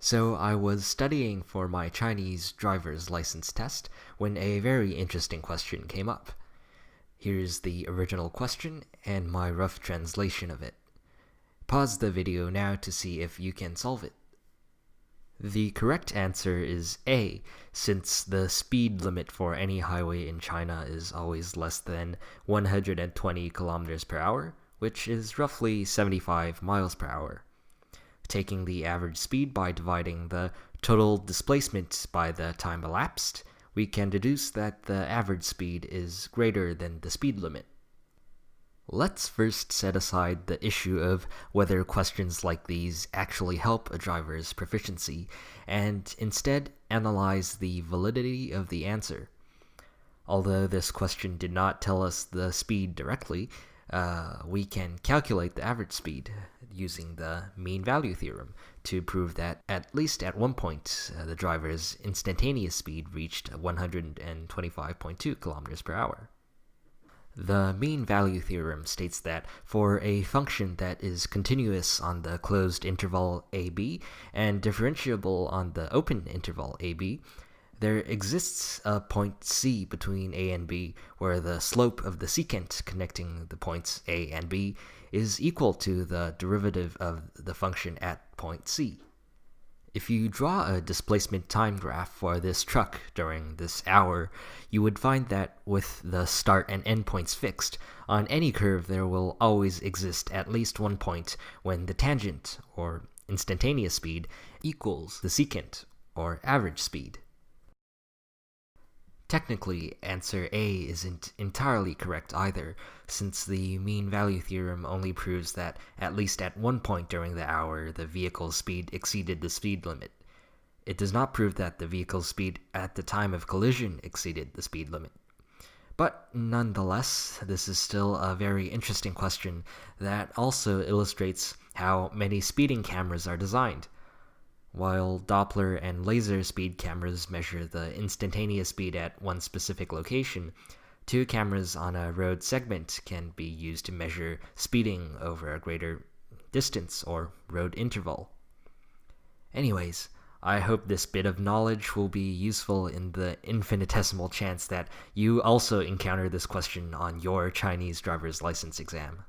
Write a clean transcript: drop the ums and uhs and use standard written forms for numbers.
So I was studying for my Chinese driver's license test when a very interesting question came up. Here's the original question and my rough translation of it. Pause the video now to see if you can solve it. The correct answer is A, since the speed limit for any highway in China is always less than 120 kilometers per hour, which is roughly 75 miles per hour. Taking the average speed by dividing the total displacement by the time elapsed, we can deduce that the average speed is greater than the speed limit. Let's first set aside the issue of whether questions like these actually help a driver's proficiency, and instead analyze the validity of the answer. Although this question did not tell us the speed directly, we can calculate the average speed using the mean value theorem to prove that at least at one point the driver's instantaneous speed reached 125.2 kilometers per hour. The mean value theorem states that for a function that is continuous on the closed interval ab and differentiable on the open interval ab, there exists a point C between A and B where the slope of the secant connecting the points A and B is equal to the derivative of the function at point C. If you draw a displacement time graph for this truck during this hour, you would find that with the start and end points fixed, on any curve there will always exist at least one point when the tangent, or instantaneous speed, equals the secant, or average speed. Technically, answer A isn't entirely correct either, since the mean value theorem only proves that at least at one point during the hour the vehicle's speed exceeded the speed limit. It does not prove that the vehicle's speed at the time of collision exceeded the speed limit. But nonetheless, this is still a very interesting question that also illustrates how many speeding cameras are designed. While Doppler and laser speed cameras measure the instantaneous speed at one specific location, two cameras on a road segment can be used to measure speeding over a greater distance or road interval. Anyways, I hope this bit of knowledge will be useful in the infinitesimal chance that you also encounter this question on your Chinese driver's license exam.